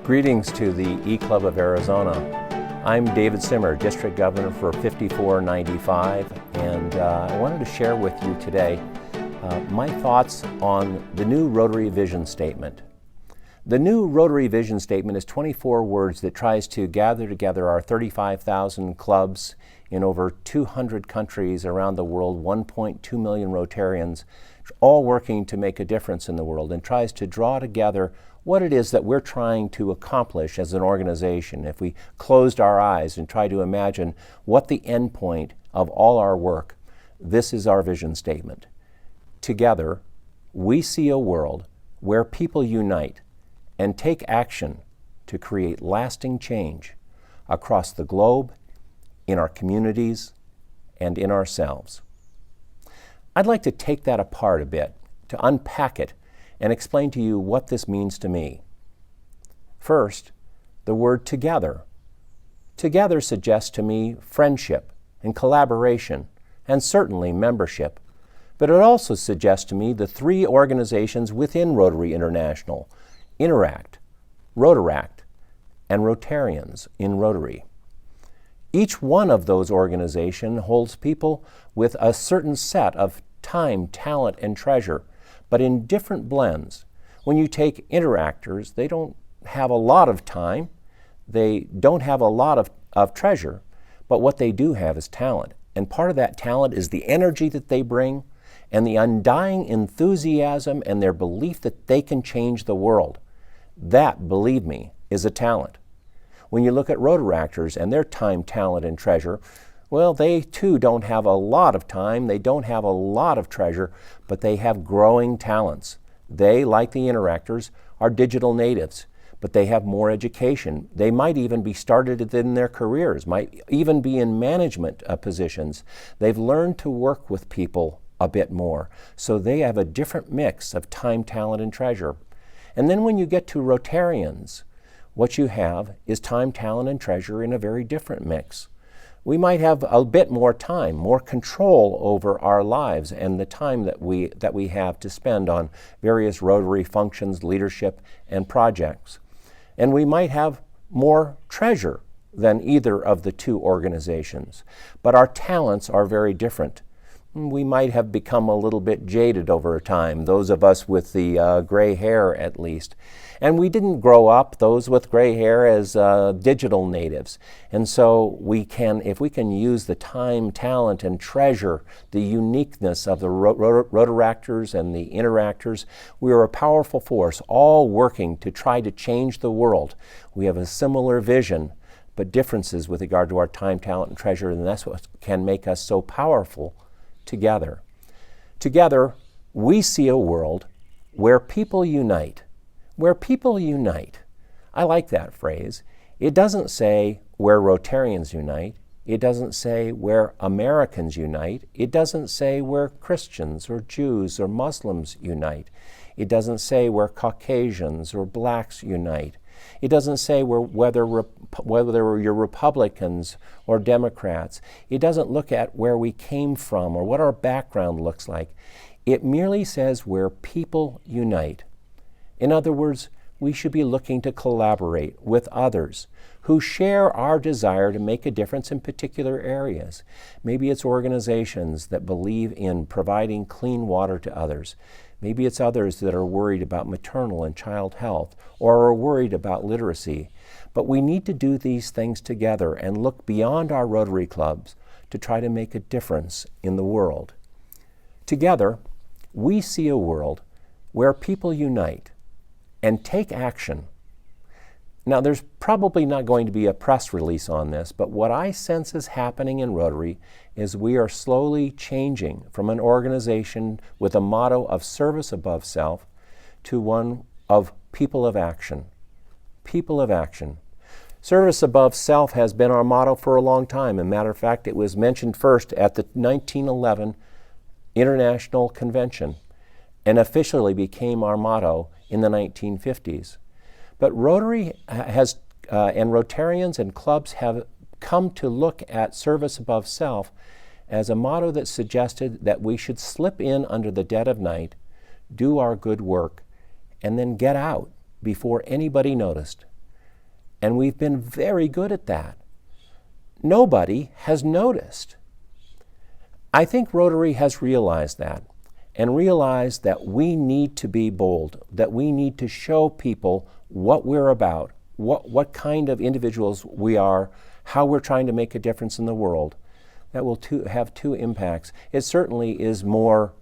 Greetings to the E-Club of Arizona. I'm David Simmer, District Governor for 5495, and I wanted to share with you today my thoughts on the new Rotary Vision Statement. The new Rotary Vision Statement is 24 words that tries to gather together our 35,000 clubs in over 200 countries around the world, 1.2 million Rotarians, all working to make a difference in the world, and tries to draw together what it is that we're trying to accomplish as an organization. If we closed our eyes and tried to imagine what the end point of all our work, this is our vision statement. Together, we see a world where people unite and take action to create lasting change across the globe, in our communities, and in ourselves. I'd like to take that apart a bit, to unpack it, and explain to you what this means to me. First, the word together. Together suggests to me friendship and collaboration, and certainly membership. But it also suggests to me the three organizations within Rotary International: Interact, Rotaract, and Rotarians in Rotary. Each one of those organizations holds people with a certain set of time, talent, and treasure, but in different blends. When you take interactors, they don't have a lot of time, they don't have a lot of treasure, but what they do have is talent. And part of that talent is the energy that they bring and the undying enthusiasm and their belief that they can change the world. That, believe me, is a talent. When you look at Rotaractors and their time, talent, and treasure, well, they too don't have a lot of time, they don't have a lot of treasure, but they have growing talents. They, like the Interactors, are digital natives, but they have more education. They might even be started in their careers, might even be in management positions. They've learned to work with people a bit more, so they have a different mix of time, talent, and treasure. And then when you get to Rotarians, what you have is time, talent, and treasure in a very different mix. We might have a bit more time, more control over our lives and the time that we have to spend on various Rotary functions, leadership, and projects. And we might have more treasure than either of the two organizations. But our talents are very different. We might have become a little bit jaded over time, those of us with the gray hair at least. And we didn't grow up, those with gray hair, as digital natives. And so if we can use the time, talent, and treasure, the uniqueness of the Rotaractors and the Interactors, we are a powerful force, all working to try to change the world. We have a similar vision, but differences with regard to our time, talent, and treasure, and that's what can make us so powerful together. Together, we see a world where people unite. Where people unite. I like that phrase. It doesn't say where Rotarians unite. It doesn't say where Americans unite. It doesn't say where Christians or Jews or Muslims unite. It doesn't say where Caucasians or blacks unite. It doesn't say whether you're Republicans or Democrats. It doesn't look at where we came from or what our background looks like. It merely says where people unite. In other words, we should be looking to collaborate with others who share our desire to make a difference in particular areas. Maybe it's organizations that believe in providing clean water to others. Maybe it's others that are worried about maternal and child health or are worried about literacy. But we need to do these things together and look beyond our Rotary clubs to try to make a difference in the world. Together, we see a world where people unite and take action. Now, there's probably not going to be a press release on this, but what I sense is happening in Rotary is we are slowly changing from an organization with a motto of service above self to one of people of action. People of action. Service above self has been our motto for a long time. As a matter of fact, it was mentioned first at the 1911 International Convention and officially became our motto in the 1950s. But Rotary and Rotarians and clubs have come to look at service above self as a motto that suggested that we should slip in under the dead of night, do our good work, and then get out before anybody noticed. And we've been very good at that. Nobody has noticed. I think Rotary has realized that, and realized that we need to be bold, that we need to show people what we're about, what kind of individuals we are, how we're trying to make a difference in the world. That will have two impacts. It certainly is more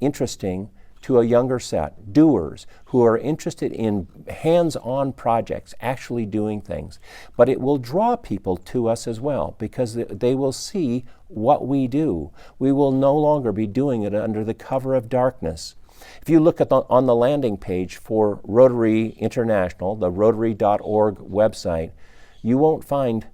interesting to a younger set, doers, who are interested in hands-on projects, actually doing things. But it will draw people to us as well, because they will see what we do. We will no longer be doing it under the cover of darkness. If you look at on the landing page for Rotary International, the Rotary.org website, you won't find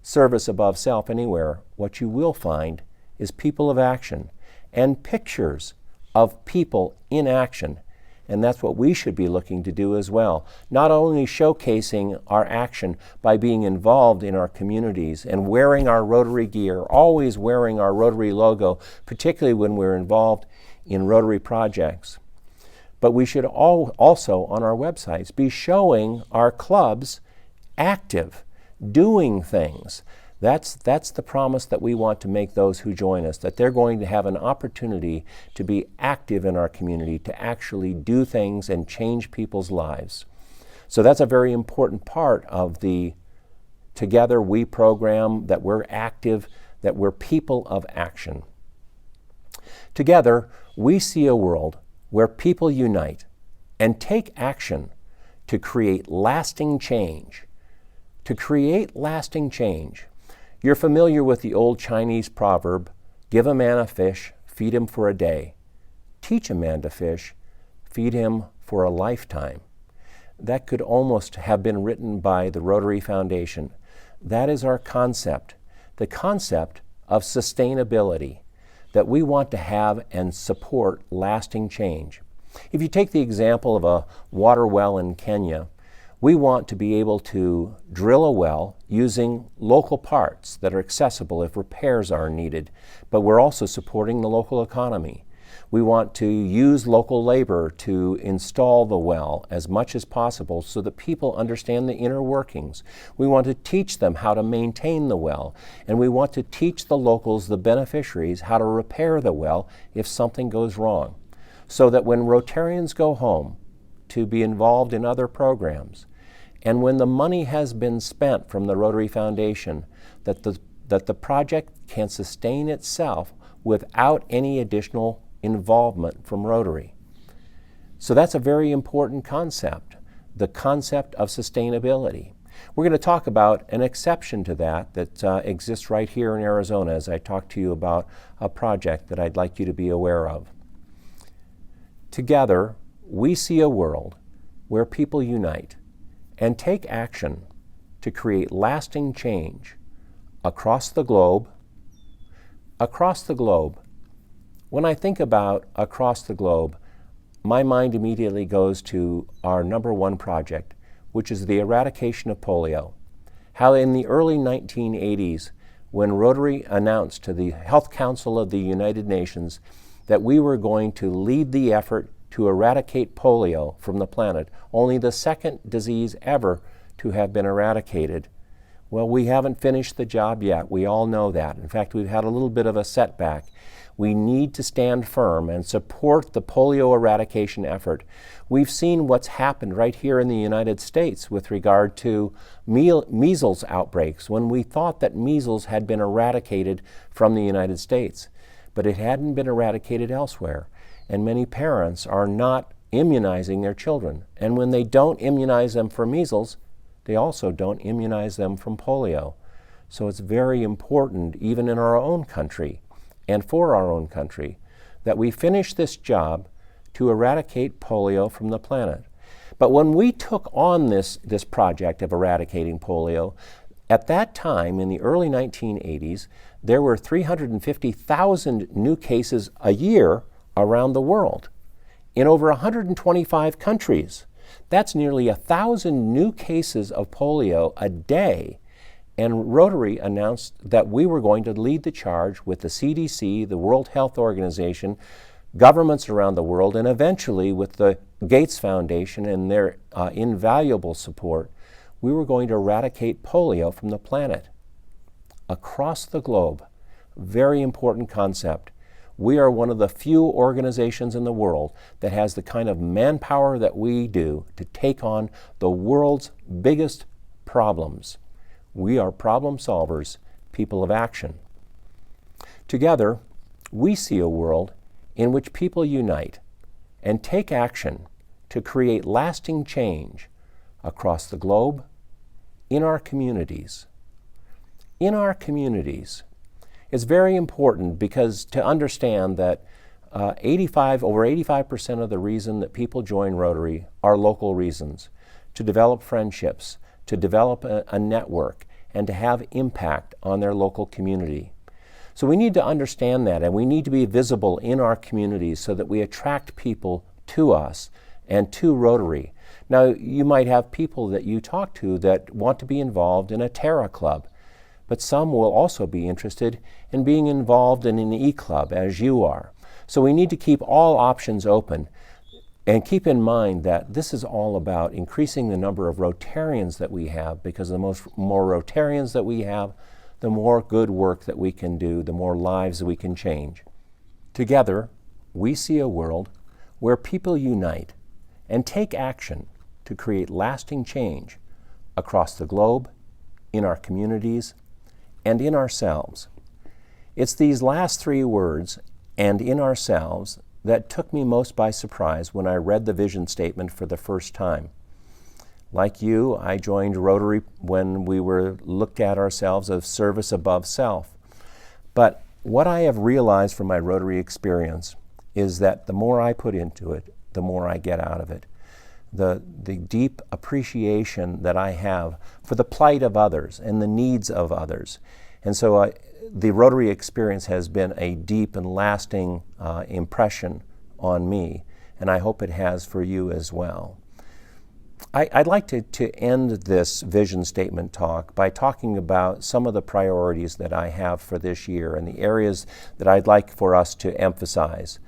service above self anywhere. What you will find is people of action and pictures of people in action. And that's what we should be looking to do as well. Not only showcasing our action by being involved in our communities and wearing our Rotary gear, always wearing our Rotary logo, particularly when we're involved in Rotary projects. But we should also, on our websites, be showing our clubs active, doing things. That's the promise that we want to make those who join us, that they're going to have an opportunity to be active in our community, to actually do things and change people's lives. So that's a very important part of the Together We program, that we're active, that we're people of action. Together, we see a world where people unite and take action to create lasting change. To create lasting change. You're familiar with the old Chinese proverb, give a man a fish, feed him for a day. Teach a man to fish, feed him for a lifetime. That could almost have been written by the Rotary Foundation. That is our concept, the concept of sustainability, that we want to have and support lasting change. If you take the example of a water well in Kenya, we want to be able to drill a well using local parts that are accessible if repairs are needed, but we're also supporting the local economy. We want to use local labor to install the well as much as possible so that people understand the inner workings. We want to teach them how to maintain the well, and we want to teach the locals, the beneficiaries, how to repair the well if something goes wrong, so that when Rotarians go home to be involved in other programs, and when the money has been spent from the Rotary Foundation, that the project can sustain itself without any additional involvement from Rotary. So that's a very important concept, the concept of sustainability. We're going to talk about an exception to that exists right here in Arizona as I talk to you about a project that I'd like you to be aware of. Together, we see a world where people unite and take action to create lasting change across the globe. Across the globe. When I think about across the globe, my mind immediately goes to our number one project, which is the eradication of polio. How in the early 1980s, when Rotary announced to the Health Council of the United Nations that we were going to lead the effort to eradicate polio from the planet, only the second disease ever to have been eradicated. Well, we haven't finished the job yet. We all know that. In fact, we've had a little bit of a setback. We need to stand firm and support the polio eradication effort. We've seen what's happened right here in the United States with regard to measles outbreaks, when we thought that measles had been eradicated from the United States, but it hadn't been eradicated elsewhere. And many parents are not immunizing their children. And when they don't immunize them for measles, they also don't immunize them from polio. So it's very important, even in our own country, and for our own country, that we finish this job to eradicate polio from the planet. But when we took on this project of eradicating polio, at that time, in the early 1980s, there were 350,000 new cases a year around the world, in over 125 countries. That's nearly 1,000 new cases of polio a day. And Rotary announced that we were going to lead the charge with the CDC, the World Health Organization, governments around the world, and eventually with the Gates Foundation and their invaluable support. we were going to eradicate polio from the planet. Across the globe, very important concept. We are one of the few organizations in the world that has the kind of manpower that we do to take on the world's biggest problems. We are problem solvers, people of action. Together, we see a world in which people unite and take action to create lasting change across the globe, in our communities. In our communities. It's very important because to understand that over 85% of the reason that people join Rotary are local reasons, to develop friendships, to develop a network, and to have impact on their local community. So we need to understand that, and we need to be visible in our communities so that we attract people to us and to Rotary. Now, you might have people that you talk to that want to be involved in a Terra Club, but some will also be interested in being involved in an E-Club, as you are. So we need to keep all options open and keep in mind that this is all about increasing the number of Rotarians that we have, because the more Rotarians that we have, the more good work that we can do, the more lives we can change. Together, we see a world where people unite and take action to create lasting change across the globe, in our communities, and in ourselves. It's these last three words, and in ourselves, that took me most by surprise when I read the vision statement for the first time. Like you, I joined Rotary when we were looked at ourselves as service above self. But what I have realized from my Rotary experience is that the more I put into it, the more I get out of it. The deep appreciation that I have for the plight of others and the needs of others. And so the Rotary experience has been a deep and lasting impression on me, and I hope it has for you as well. I'd like to end this vision statement talk by talking about some of the priorities that I have for this year and the areas that I'd like for us to emphasize.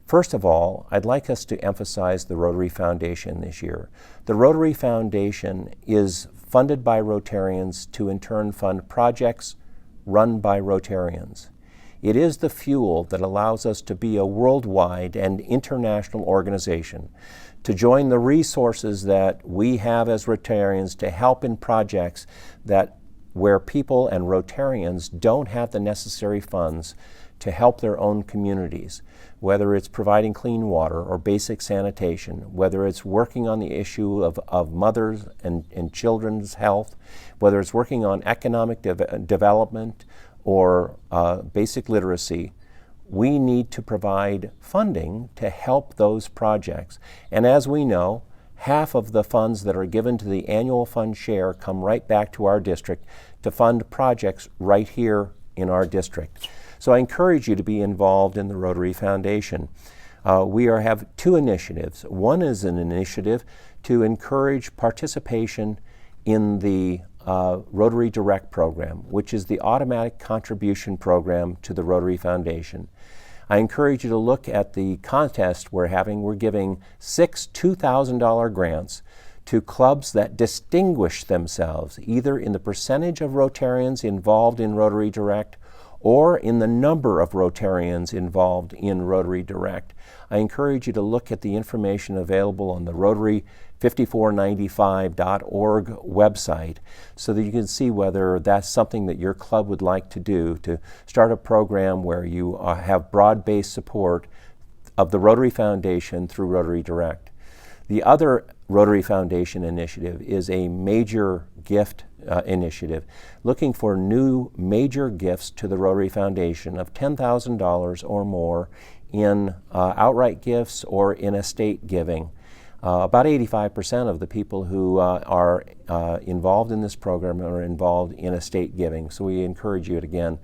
First of all, I'd like us to emphasize the Rotary Foundation this year. The Rotary Foundation is funded by Rotarians to in turn fund projects run by Rotarians. It is the fuel that allows us to be a worldwide and international organization, to join the resources that we have as Rotarians to help in projects where people and Rotarians don't have the necessary funds to help their own communities, whether it's providing clean water or basic sanitation, whether it's working on the issue of mothers and children's health, whether it's working on economic development or basic literacy. We need to provide funding to help those projects. And as we know, half of the funds that are given to the annual fund share come right back to our district to fund projects right here in our district. So I encourage you to be involved in the Rotary Foundation. We have two initiatives. One is an initiative to encourage participation in the Rotary Direct program, which is the automatic contribution program to the Rotary Foundation. I encourage you to look at the contest we're having. We're giving 6 $2,000 grants to clubs that distinguish themselves either in the percentage of Rotarians involved in Rotary Direct or in the number of Rotarians involved in Rotary Direct. I encourage you to look at the information available on the Rotary5495.org website so that you can see whether that's something that your club would like to do, to start a program where you have broad-based support of the Rotary Foundation through Rotary Direct. The other Rotary Foundation initiative is a major gift initiative, looking for new major gifts to the Rotary Foundation of $10,000 or more in outright gifts or in estate giving. About 85% of the people who are involved in this program are involved in estate giving. So we encourage you again,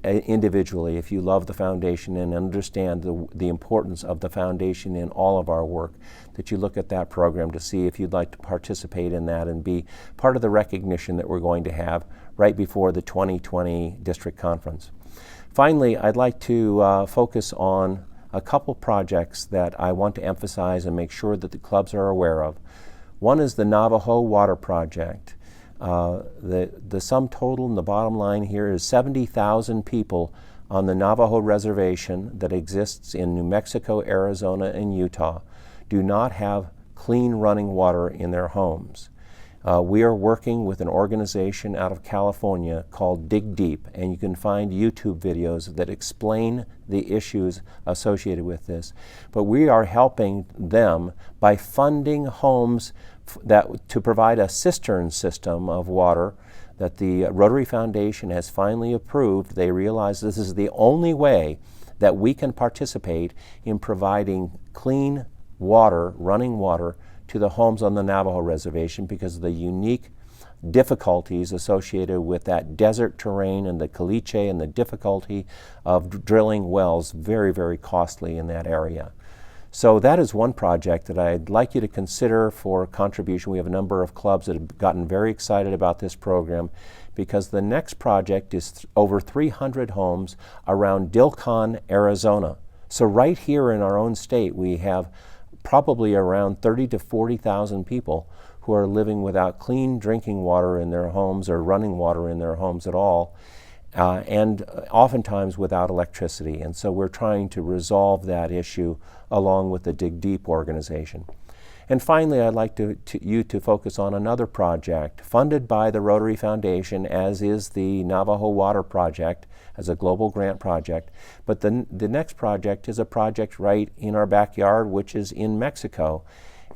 individually, if you love the foundation and understand the importance of the foundation in all of our work, that you look at that program to see if you'd like to participate in that and be part of the recognition that we're going to have right before the 2020 district conference. Finally, I'd like to focus on a couple projects that I want to emphasize and make sure that the clubs are aware of. One is the Navajo Water Project. The sum total and the bottom line here is 70,000 people on the Navajo reservation that exists in New Mexico, Arizona, and Utah do not have clean running water in their homes. We are working with an organization out of California called Dig Deep, and you can find YouTube videos that explain the issues associated with this. But we are helping them by funding homes to provide a cistern system of water that the Rotary Foundation has finally approved. They realize this is the only way that we can participate in providing clean water, running water, to the homes on the Navajo reservation because of the unique difficulties associated with that desert terrain and the caliche and the difficulty of drilling wells, very, very costly in that area. So that is one project that I'd like you to consider for contribution. We have a number of clubs that have gotten very excited about this program because the next project is over 300 homes around Dilcon, Arizona. So right here in our own state, we have probably around 30 to 40,000 people who are living without clean drinking water in their homes or running water in their homes at all, and oftentimes without electricity. And so we're trying to resolve that issue along with the Dig Deep organization. And finally, I'd like you to focus on another project funded by the Rotary Foundation, as is the Navajo Water Project, as a global grant project. But the next project is a project right in our backyard, which is in Mexico,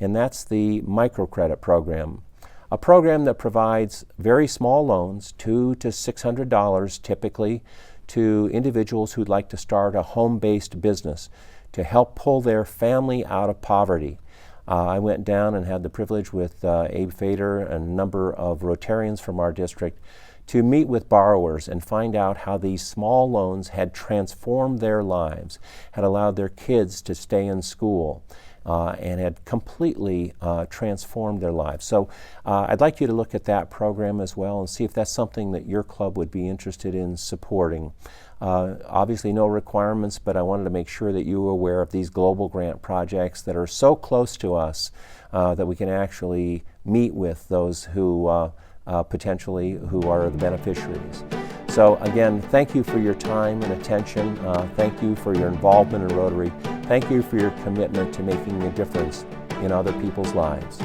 and that's the microcredit program. A program that provides very small loans, $200 to $600 typically, to individuals who'd like to start a home-based business to help pull their family out of poverty. I went down and had the privilege with Abe Fader and a number of Rotarians from our district to meet with borrowers and find out how these small loans had transformed their lives, had allowed their kids to stay in school, and had completely transformed their lives. So I'd like you to look at that program as well and see if that's something that your club would be interested in supporting. Obviously no requirements, but I wanted to make sure that you were aware of these global grant projects that are so close to us that we can actually meet with those who potentially who are the beneficiaries. So again, thank you for your time and attention. Thank you for your involvement in Rotary. Thank you for your commitment to making a difference in other people's lives.